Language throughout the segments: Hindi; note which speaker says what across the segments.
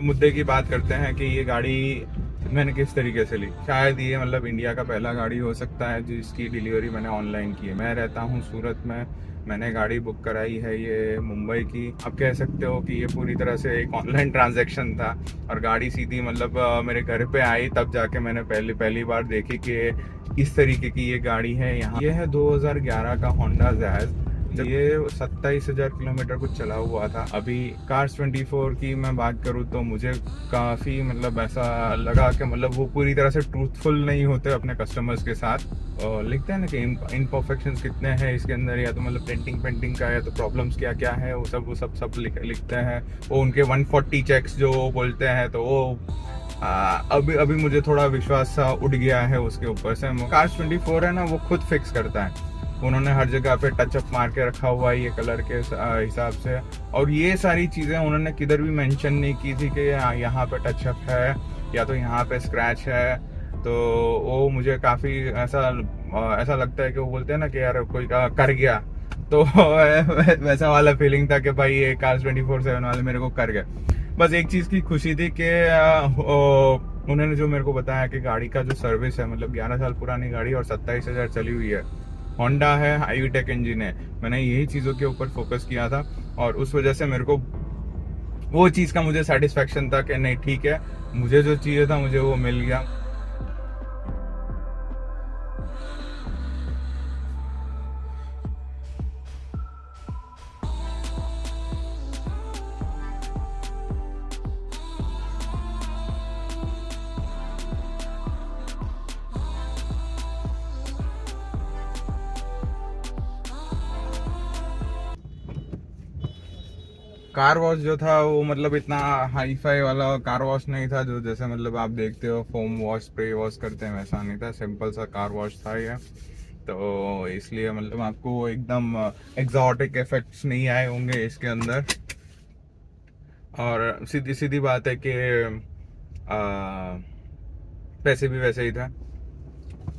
Speaker 1: मुद्दे की बात करते हैं कि ये गाड़ी मैंने किस तरीके से ली। शायद ये मतलब इंडिया का पहला गाड़ी हो सकता है जिसकी डिलीवरी मैंने ऑनलाइन की है। मैं रहता हूँ सूरत में, मैंने गाड़ी बुक कराई है ये मुंबई की। अब कह सकते हो कि ये पूरी तरह से एक ऑनलाइन ट्रांजैक्शन था और गाड़ी सीधी मतलब मेरे घर पे आई, तब जाके मैंने पहली पहली बार देखी कि इस तरीके की ये गाड़ी है। यहाँ ये है 2011 का होंडा जैज। जब ये 27,000 किलोमीटर कुछ चला हुआ था। अभी कार्स 24 की मैं बात करूँ तो मुझे काफ़ी मतलब ऐसा लगा कि मतलब वो पूरी तरह से ट्रूथफुल नहीं होते अपने कस्टमर्स के साथ। और लिखते हैं ना कि इनपरफेक्शंस कितने हैं इसके अंदर, या तो मतलब पेंटिंग का, या तो प्रॉब्लम्स क्या क्या है, वो सब लिखते हैं। वो उनके 140 चेक्स जो बोलते हैं, तो वो अभी मुझे थोड़ा विश्वास सा उठ गया है उसके ऊपर से। कार्स 24 है ना, वो खुद फिक्स करता है। उन्होंने हर जगह पे टचअप मार के रखा हुआ है ये कलर के हिसाब से। और ये सारी चीज़ें उन्होंने किधर भी मेंशन नहीं की थी कि यहाँ पे टचअप है या तो यहाँ पे स्क्रैच है। तो वो मुझे काफ़ी ऐसा लगता है कि वो बोलते हैं ना कि यार कोई कर गया, तो वैसा वाला फीलिंग था कि भाई ये कार्स 24/7 वाले मेरे को कर गए। बस एक चीज़ की खुशी थी कि उन्होंने जो मेरे को बताया कि गाड़ी का जो सर्विस है, मतलब 11 साल पुरानी गाड़ी और 27,000 चली हुई है, होंडा है, हाईवी टेक इंजन है। मैंने यही चीज़ों के ऊपर फोकस किया था और उस वजह से मेरे को वो चीज़ का मुझे सेटिस्फेक्शन था कि नहीं ठीक है, मुझे जो चाहिए था मुझे वो मिल गया। कार वॉश जो था वो मतलब इतना हाई फाई वाला कार वॉश नहीं था जो जैसे मतलब आप देखते हो फोम वॉश स्प्रे वॉश करते हैं, वैसा नहीं था। सिंपल सा कार वॉश था ये। तो इसलिए मतलब आपको एकदम एग्जॉटिक इफेक्ट्स नहीं आए होंगे इसके अंदर। और सीधी सीधी बात है कि पैसे भी वैसे ही था।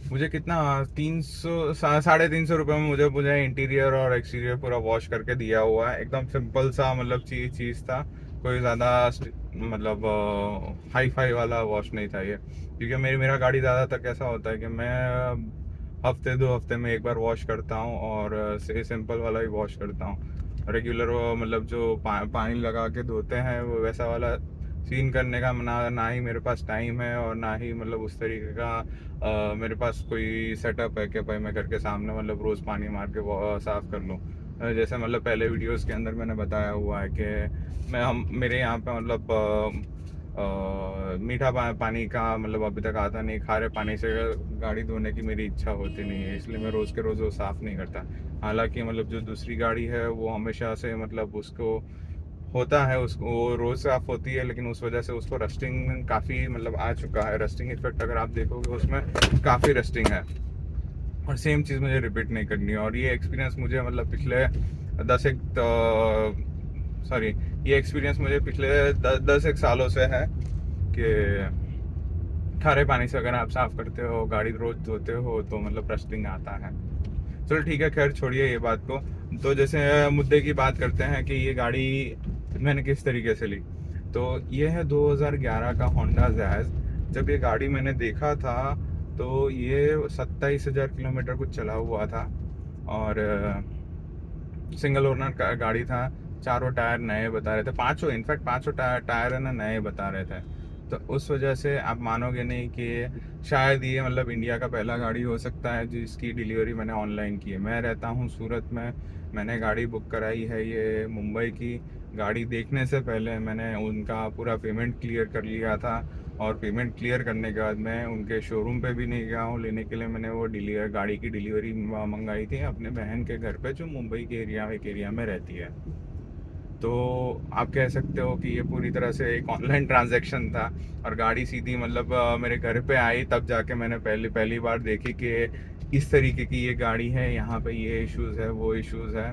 Speaker 1: मुझे कितना 300 350 रुपये में मुझे मुझे इंटीरियर और एक्सटीरियर पूरा वॉश करके दिया हुआ है। एकदम सिंपल सा मतलब चीज़ था। कोई ज़्यादा मतलब हाई फाई वाला वॉश नहीं था ये। क्योंकि मेरा गाड़ी ज़्यादातर कैसा होता है कि मैं हफ्ते 2 हफ्ते में एक बार वॉश करता हूँ और सिंपल वाला ही वॉश करता हूँ। रेगुलर वो मतलब जो पानी लगा के धोते हैं वो वैसा वाला सीन करने का ना ही मेरे पास टाइम है और ना ही मतलब उस तरीके का मेरे पास कोई सेटअप है कि भाई मैं घर के सामने मतलब रोज़ पानी मार के वो साफ़ कर लूँ। जैसे मतलब पहले वीडियोस के अंदर मैंने बताया हुआ है कि हम मेरे यहाँ पे मतलब मीठा पानी का मतलब अभी तक आता नहीं। खारे पानी से गाड़ी धोने की मेरी इच्छा होती नहीं है, इसलिए मैं रोज़ के रोज़ वो साफ़ नहीं करता। हालांकि मतलब जो दूसरी गाड़ी है वो हमेशा से मतलब उसको होता है, उसको वो रोज साफ होती है, लेकिन उस वजह से उसको रस्टिंग काफ़ी मतलब आ चुका है। रस्टिंग इफेक्ट अगर आप देखोगे उसमें काफ़ी रस्टिंग है और सेम चीज़ मुझे रिपीट नहीं करनी है। और ये एक्सपीरियंस मुझे मतलब पिछले 10 एक सॉरी ये एक्सपीरियंस मुझे पिछले 10 एक सालों से है कि खारे पानी से अगर आप साफ़ करते हो, गाड़ी रोज धोते हो, तो मतलब रस्टिंग आता है। चलो ठीक है, खैर छोड़िए ये बात को। तो जैसे मुद्दे की बात करते हैं कि ये गाड़ी मैंने किस तरीके से ली। तो ये है 2011 का होंडा जैज। जब ये गाड़ी मैंने देखा था तो ये 27,000 किलोमीटर कुछ चला हुआ था और सिंगल ओनर का गाड़ी था। चारों टायर नए बता रहे थे, पांचों इनफैक्ट पांचों टायर है ना नए बता रहे थे। तो उस वजह से आप मानोगे नहीं कि शायद ये मतलब इंडिया का पहला गाड़ी हो सकता है जिसकी डिलीवरी मैंने ऑनलाइन की है। मैं रहता हूँ सूरत में, मैंने गाड़ी बुक कराई है ये मुंबई की। गाड़ी देखने से पहले मैंने उनका पूरा पेमेंट क्लियर कर लिया था और पेमेंट क्लियर करने के बाद मैं उनके शोरूम पे भी नहीं गया हूँ लेने के लिए। मैंने वो गाड़ी की डिलीवरी मंगाई थी अपने बहन के घर पे जो मुंबई के एक एरिया में रहती है। तो आप कह सकते हो कि ये पूरी तरह से एक ऑनलाइन ट्रांजैक्शन था और गाड़ी सीधी मतलब मेरे घर पे आई, तब जाके मैंने पहली पहली बार देखी कि इस तरीके की ये गाड़ी है, यहाँ पे ये इश्यूज़ है वो इश्यूज़ है।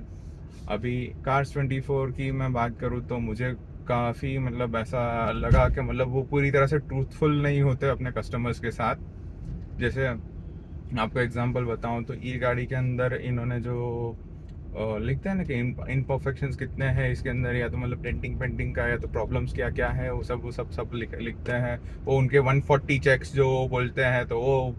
Speaker 1: अभी कार्स 24 की मैं बात करूँ तो मुझे काफ़ी मतलब ऐसा लगा कि मतलब वो पूरी तरह से ट्रूथफुल नहीं होते अपने कस्टमर्स के साथ। जैसे आपको एग्जांपल बताऊं तो ये गाड़ी के अंदर इन्होंने जो लिखते हैं ना कि इम्परफेक्शंस कितने हैं इसके अंदर, या तो मतलब डेंटिंग पेंटिंग का, या तो प्रॉब्लम्स क्या क्या है, वो सब लिखते हैं। वो उनके 140 चेक्स जो बोलते हैं, तो वो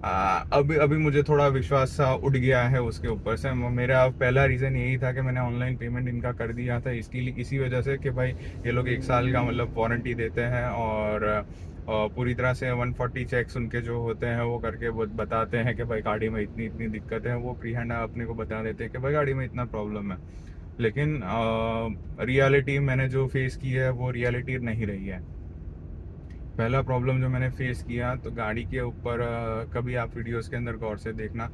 Speaker 1: अभी अभी मुझे थोड़ा विश्वास सा उठ गया है उसके ऊपर से। मेरा पहला रीज़न यही था कि मैंने ऑनलाइन पेमेंट इनका कर दिया था इसके लिए, इसी वजह से कि भाई ये लोग 1 साल का मतलब वारंटी देते हैं, और पूरी तरह से 140 चेक्स उनके जो होते हैं वो करके वो बताते हैं कि भाई गाड़ी में इतनी इतनी दिक्कत है, वो फ्री हैंड अपने को बता देते हैं कि भाई गाड़ी में इतना प्रॉब्लम है। लेकिन रियलिटी मैंने जो फेस की है वो रियलिटी नहीं रही है। पहला प्रॉब्लम जो मैंने फेस किया, तो गाड़ी के ऊपर कभी आप वीडियोस के अंदर गौर से देखना,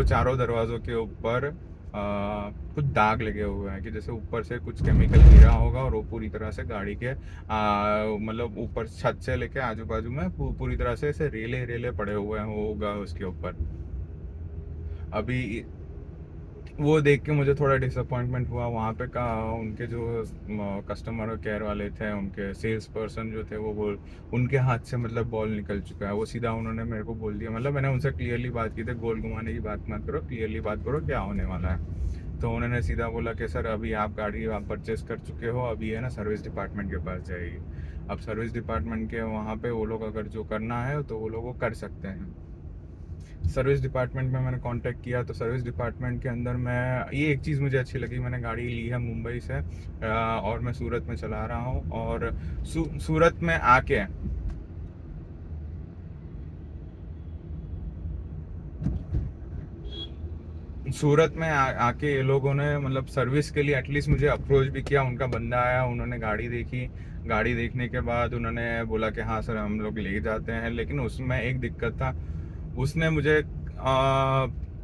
Speaker 1: चारों दरवाज़ों के ऊपर कुछ दाग लगे हुए हैं, कि जैसे ऊपर से कुछ केमिकल गिरा होगा और वो पूरी तरह से गाड़ी के मतलब ऊपर छत से लेके आजू बाजू में पूरी तरह से ऐसे रेले रेले पड़े हुए हैं होगा उसके ऊपर। अभी वो देख के मुझे थोड़ा डिसअपॉइंटमेंट हुआ वहाँ पे का। उनके जो कस्टमर केयर वाले थे, उनके सेल्स पर्सन जो थे, वो बोल उनके हाथ से मतलब बॉल निकल चुका है। वो सीधा उन्होंने मेरे को बोल दिया, मतलब मैंने उनसे क्लियरली बात की थी, गोल घुमाने की बात मत करो, क्लियरली बात करो क्या होने वाला है। तो उन्होंने सीधा बोला कि सर अभी आप गाड़ी आप परचेस कर चुके हो, अभी है ना सर्विस डिपार्टमेंट के पास जाएगी। अब सर्विस डिपार्टमेंट के वहाँ पे वो लोग अगर जो करना है तो वो लोग वो कर सकते हैं। सर्विस डिपार्टमेंट में मैंने कांटेक्ट किया, तो सर्विस डिपार्टमेंट के अंदर मैं ये एक चीज़ मुझे अच्छी लगी, मैंने गाड़ी ली है मुंबई से और मैं सूरत में चला रहा हूँ, और सूरत में आके आके ये लोगों ने मतलब सर्विस के लिए एटलीस्ट मुझे अप्रोच भी किया। उनका बंदा आया, उन्होंने गाड़ी देखी, गाड़ी देखने के बाद उन्होंने बोला कि हाँ सर हम लोग ले जाते हैं। लेकिन उसमें एक दिक्कत था, उसने मुझे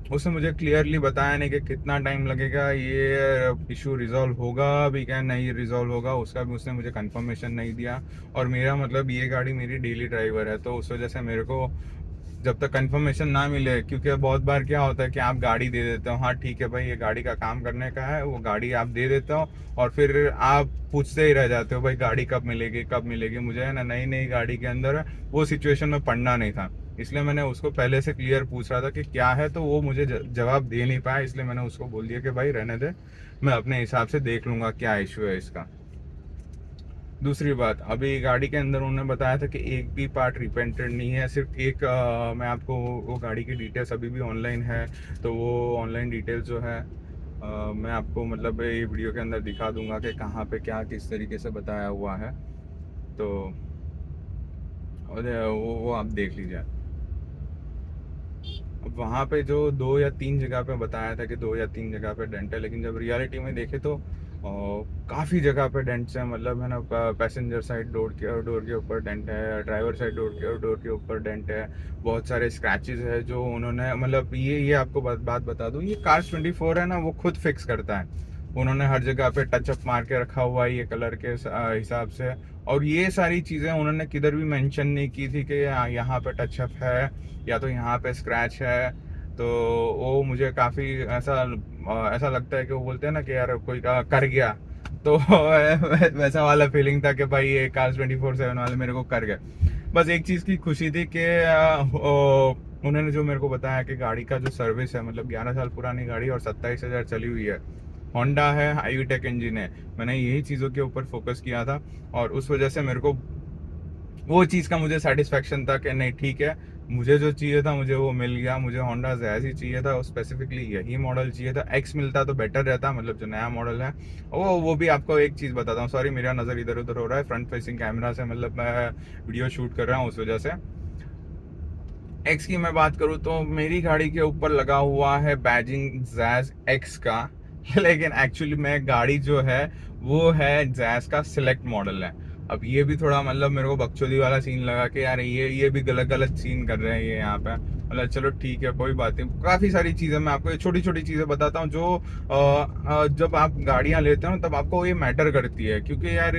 Speaker 1: उसने मुझे क्लियरली बताया नहीं कि कितना टाइम लगेगा ये इशू रिजॉल्व होगा भी क्या नहीं रिजॉल्व होगा, उसका भी उसने मुझे कंफर्मेशन नहीं दिया। और मेरा मतलब ये गाड़ी मेरी डेली ड्राइवर है, तो उस वजह से मेरे को जब तक कंफर्मेशन ना मिले, क्योंकि बहुत बार क्या होता है कि आप गाड़ी दे देते हो, हाँ ठीक है भाई ये गाड़ी का काम करने का है, वो गाड़ी आप दे देते हो, और फिर आप पूछते ही रह जाते हो भाई गाड़ी कब मिलेगी कब मिलेगी। मुझे है ना नई नई गाड़ी के अंदर वो सिचुएशन में पड़ना नहीं था, इसलिए मैंने उसको पहले से क्लियर पूछ रहा था कि क्या है, तो वो मुझे जवाब दे नहीं पाया। इसलिए मैंने उसको बोल दिया कि भाई रहने दे, मैं अपने हिसाब से देख लूंगा क्या इशू है इसका। दूसरी बात, अभी गाड़ी के अंदर उन्होंने बताया था कि एक भी पार्ट रिपेंटेड नहीं है, सिर्फ एक मैं आपको वो गाड़ी की डिटेल्स अभी भी ऑनलाइन है, तो वो ऑनलाइन डिटेल्स जो है मैं आपको मतलब ये वीडियो के अंदर दिखा दूंगा कि कहाँ पे क्या किस तरीके से बताया हुआ है। तो और वो आप देख लीजिए। अब वहाँ पे जो 2 या 3 जगह पे बताया था कि 2 या 3 जगह पे डेंट है, लेकिन जब रियलिटी में देखे तो काफ़ी जगह पे डेंट्स हैं। मतलब है ना पैसेंजर साइड डोर के ऊपर डेंट है, ड्राइवर साइड डोर के ऊपर डेंट है, बहुत सारे स्क्रैचेस है जो उन्होंने मतलब ये आपको बात बता दूँ, ये Cars24 है ना वो खुद फिक्स करता है। उन्होंने हर जगह पे टचअप मार के रखा हुआ है ये कलर के हिसाब से। और ये सारी चीज़ें उन्होंने किधर भी मेंशन नहीं की थी कि यहाँ पे टचअप है या तो यहाँ पे स्क्रैच है। तो वो मुझे काफ़ी ऐसा लगता है कि वो बोलते हैं ना कि यार कोई कर गया, तो वैसा वाला फीलिंग था कि भाई ये Cars24 वाले मेरे को कर गए। बस एक चीज़ की खुशी थी कि उन्होंने जो मेरे को बताया कि गाड़ी का जो सर्विस है, मतलब 11 साल पुरानी गाड़ी और 27,000 चली हुई है, होंडा है, हाईवी टेक इंजन है, मैंने यही चीज़ों के ऊपर फोकस किया था। और उस वजह से मेरे को वो चीज़ का मुझे सेटिस्फेक्शन था कि नहीं ठीक है, मुझे जो चाहिए था मुझे वो मिल गया। मुझे होंडा जैज़ ही चाहिए था, स्पेसिफिकली यही मॉडल चाहिए था। एक्स मिलता तो बेटर रहता, मतलब जो नया मॉडल है। वो भी आपको एक चीज़ बताता हूँ, सॉरी मेरा नज़र इधर उधर हो रहा है, फ्रंट फेसिंग कैमरा से मतलब मैं वीडियो शूट कर रहा हूँ उस वजह से। एक्स की मैं बात करूँ तो मेरी गाड़ी के ऊपर लगा हुआ है बैजिंग जैज़ एक्स का लेकिन एक्चुअली में गाड़ी जो है वो है जैज़ का सिलेक्ट मॉडल है। अब ये भी थोड़ा मतलब मेरे को बकचोदी वाला सीन लगा कि यार ये भी गलत गलत सीन कर रहे हैं ये यहाँ पे। मतलब चलो ठीक है कोई बात नहीं, काफ़ी सारी चीज़ें मैं आपको ये छोटी छोटी चीज़ें बताता हूँ जो जब आप गाड़ियाँ लेते हो तब आपको ये मैटर करती है, क्योंकि यार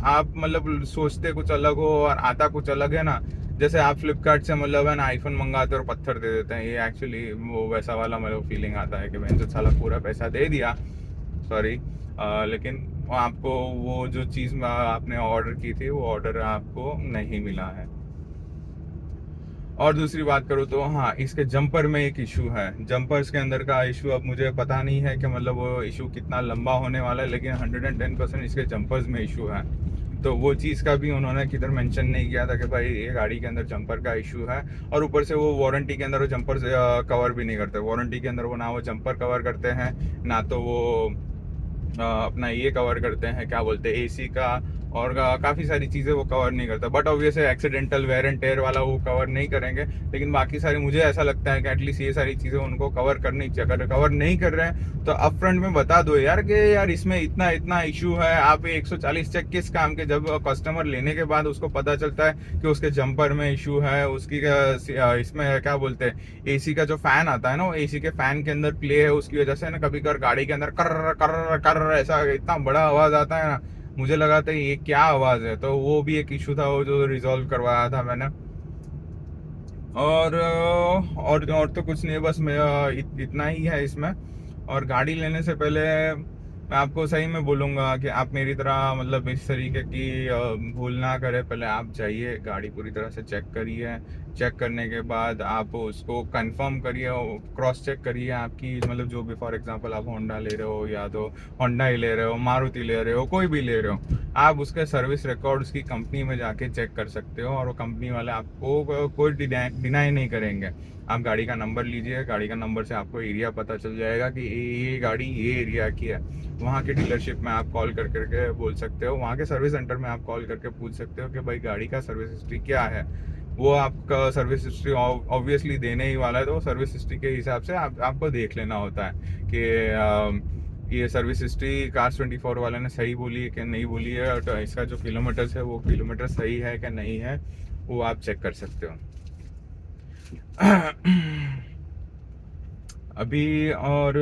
Speaker 1: आप मतलब सोचते कुछ अलग हो और आता कुछ अलग है ना। जैसे आप फ्लिपकार्ट से मतलब है ना आईफोन मंगाते हो और पत्थर दे देते हैं, ये एक्चुअली वो वैसा वाला मतलब फीलिंग आता है कि मैंने तो साला पूरा पैसा दे दिया, सॉरी, लेकिन आपको वो जो चीज़ आपने ऑर्डर की थी वो ऑर्डर आपको नहीं मिला है। और दूसरी बात करूँ तो हाँ, इसके जंपर में एक इशू है। जंपर्स के अंदर का इशू अब मुझे पता नहीं है कि मतलब वो इशू कितना लंबा होने वाला है, लेकिन 110% इसके जंपर्स में इशू है। तो वो चीज़ का भी उन्होंने किधर मेंशन नहीं किया था कि भाई ये गाड़ी के अंदर जंपर का इशू है। और ऊपर से वो वारंटी के अंदर वो जंपर कवर भी नहीं करते। वारंटी के अंदर वो ना वो जंपर कवर करते हैं, ना तो वो अपना ये कवर करते हैं, क्या बोलते हैं, एसी का। और काफ़ी सारी चीज़ें वो कवर नहीं करता। बट ऑब्वियस है एक्सीडेंटल वेयर एंड टेयर वाला वो कवर नहीं करेंगे, लेकिन बाकी सारी मुझे ऐसा लगता है कि एटलीस्ट ये सारी चीज़ें उनको कवर करनी चाहिए। अगर कवर नहीं कर रहे हैं तो अप फ्रंट में बता दो यार कि यार इसमें इतना इतना इशू है। आप 140 चेक किस काम के, जब कस्टमर लेने के बाद उसको पता चलता है कि उसके जंपर में इशू है, उसकी इसमें क्या बोलते हैं, एसी का जो फैन आता है ना, वो एसी के फैन के अंदर प्ले है, उसकी वजह से ना कभी कभार गाड़ी के अंदर कर कर कर ऐसा इतना बड़ा आवाज आता है ना, मुझे लगा था ये क्या आवाज है। तो वो भी एक इशू था, वो जो रिजॉल्व करवाया था मैंने। और तो कुछ नहीं, बस मैं इतना ही है इसमें। और गाड़ी लेने से पहले मैं आपको सही में बोलूँगा कि आप मेरी तरह मतलब इस तरीके की भूल ना करें। पहले आप जाइए, गाड़ी पूरी तरह से चेक करिए। चेक करने के बाद आप उसको कंफर्म करिए, क्रॉस चेक करिए आपकी, मतलब जो भी, फॉर एग्जांपल आप होंडा ले रहे हो या तो होंडा ही ले रहे हो, मारुति ले रहे हो, कोई भी ले रहे हो, आप उसके सर्विस रिकॉर्ड उसकी कंपनी में जाके चेक कर सकते हो। और वो कंपनी वाले आपको कोई डिनाई नहीं करेंगे। आप गाड़ी का नंबर लीजिए, गाड़ी का नंबर से आपको एरिया पता चल जाएगा कि ये गाड़ी ये एरिया की है। वहाँ के डीलरशिप में आप कॉल कर करके बोल सकते हो, वहाँ के सर्विस सेंटर में आप कॉल करके पूछ सकते हो कि भाई गाड़ी का सर्विस हिस्ट्री क्या है। वो आपका सर्विस हिस्ट्री ऑब्वियसली देने ही वाला है, तो सर्विस हिस्ट्री के हिसाब से आपको देख लेना होता है कि ये सर्विस हिस्ट्री Cars24 वाले ने सही बोली है कि नहीं बोली है, और इसका जो किलोमीटर्स है वो किलोमीटर सही है कि नहीं है, वो आप चेक कर सकते हो। अभी और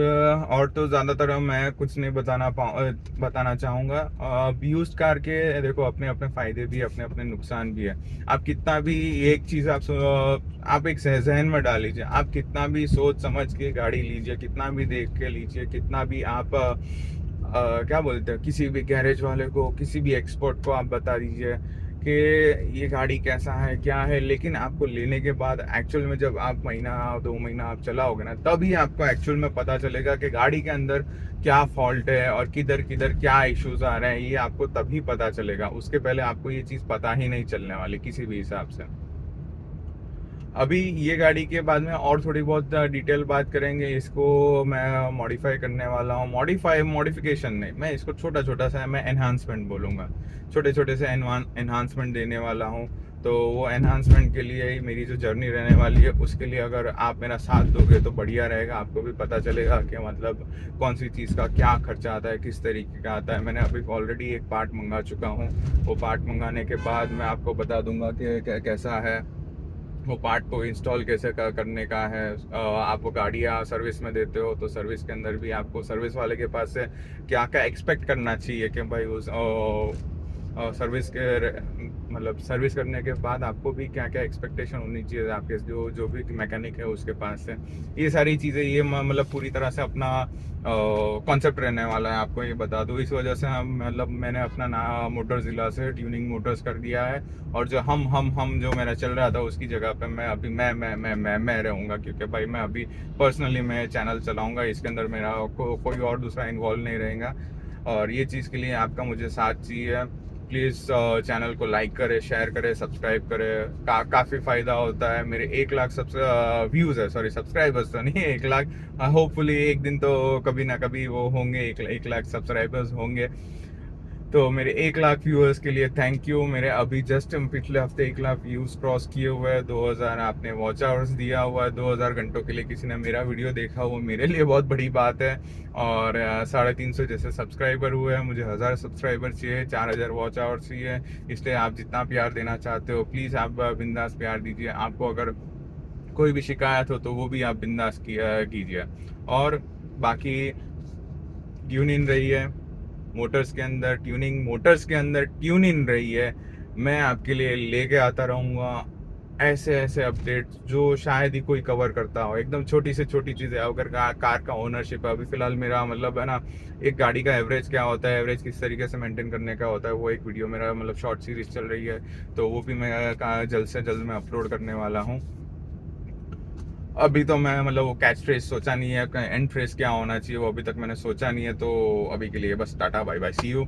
Speaker 1: तो ज़्यादातर मैं कुछ नहीं बताना चाहूँगा। अब यूज्ड कार के देखो अपने अपने फ़ायदे भी, अपने अपने नुकसान भी है। आप कितना भी एक चीज़ आप एक जहन में डाल लीजिए, आप कितना भी सोच समझ के गाड़ी लीजिए, कितना भी देख के लीजिए, कितना भी आप क्या बोलते हैं, किसी भी गैरेज वाले को, किसी भी एक्सपर्ट को आप बता दीजिए कि ये गाड़ी कैसा है क्या है, लेकिन आपको लेने के बाद एक्चुअल में जब आप महीना 2 महीना आप चलाओगे ना, तभी आपको एक्चुअल में पता चलेगा कि गाड़ी के अंदर क्या फॉल्ट है और किधर किधर क्या इश्यूज आ रहे हैं। ये आपको तभी पता चलेगा, उसके पहले आपको ये चीज़ पता ही नहीं चलने वाली किसी भी हिसाब से। अभी ये गाड़ी के बाद में और थोड़ी बहुत डिटेल बात करेंगे। इसको मैं मॉडिफाई करने वाला हूँ, मॉडिफिकेशन नहीं, मैं इसको छोटा छोटा सा मैं एनहांसमेंट बोलूँगा, छोटे छोटे से एनहांसमेंट देने वाला हूँ। तो वो एनहांसमेंट के लिए ही मेरी जो जर्नी रहने वाली है, उसके लिए अगर आप मेरा साथ दोगे तो बढ़िया रहेगा। आपको भी पता चलेगा कि मतलब कौन सी चीज़ का क्या खर्चा आता है, किस तरीके का आता है। मैंने अभी ऑलरेडी एक पार्ट मंगा चुका हूँ, वो पार्ट मंगाने के बाद मैं आपको बता दूंगा कि कैसा है वो पार्ट को इंस्टॉल कैसे करने का है। आप वो गाड़ियाँ सर्विस में देते हो, तो सर्विस के अंदर भी आपको सर्विस वाले के पास से क्या क्या एक्सपेक्ट करना चाहिए कि भाई उस सर्विस के मतलब सर्विस करने के बाद आपको भी क्या क्या एक्सपेक्टेशन होनी चाहिए आपके जो जो भी मैकेनिक है उसके पास से। ये सारी चीज़ें ये मतलब पूरी तरह से अपना कॉन्सेप्ट रहने वाला है, आपको ये बता दूँ। इस वजह से हम मतलब मैंने अपना मोटर ज़िला से ट्यूनिंग मोटर्स कर दिया है। और जो हम जो मेरा चल रहा था उसकी जगह पे मैं अभी मैं रहूँगा, क्योंकि भाई मैं अभी पर्सनली मैं चैनल चलाऊँगा, इसके अंदर मेरा कोई और दूसरा इन्वॉल्व नहीं रहेगा। और ये चीज़ के लिए आपका मुझे साथ चाहिए। प्लीज़ चैनल को लाइक करें, शेयर करें, सब्सक्राइब करें। काफ़ी फ़ायदा होता है। मेरे 1 लाख व्यूज़ है, सॉरी सब्सक्राइबर्स तो नहीं, 1 लाख। होपफुली एक दिन तो कभी ना कभी वो होंगे, 1 लाख सब्सक्राइबर्स होंगे। तो मेरे 1 लाख व्यूअर्स के लिए थैंक यू। मेरे अभी जस्ट पिछले हफ्ते 1 लाख व्यूज़ क्रॉस किए हुए हैं। 2000 आपने वॉच आवर्स दिया हुआ है, 2000 घंटों के लिए किसी ने मेरा वीडियो देखा, वो मेरे लिए बहुत बड़ी बात है। और 350 जैसे सब्सक्राइबर हुए हैं, मुझे 1000 सब्सक्राइबर चाहिए, 4000 वॉच आवर्स चाहिए। इसलिए आप जितना प्यार देना चाहते हो प्लीज़ आप बिंदास प्यार दीजिए। आपको अगर कोई भी शिकायत हो तो वो भी आप बिंदास कीजिए। और बाकी ट्यून इन रही है मोटर्स के अंदर ट्यून इन रही है। मैं आपके लिए लेके आता रहूँगा ऐसे ऐसे अपडेट जो शायद ही कोई कवर करता हो। एकदम छोटी से छोटी चीज़ें, अगर कार का ओनरशिप है, अभी फिलहाल मेरा मतलब है ना, एक गाड़ी का एवरेज क्या होता है, एवरेज किस तरीके से मेंटेन करने का होता है, वो एक वीडियो मेरा मतलब शॉर्ट सीरीज चल रही है। तो वो भी मैं जल्द से जल्द मैं अपलोड करने वाला हूँ। अभी तो मैं मतलब वो कैच फ्रेज सोचा नहीं है, एंड फ्रेज क्या होना चाहिए वो अभी तक मैंने सोचा नहीं है, तो अभी के लिए बस tata bye bye see you.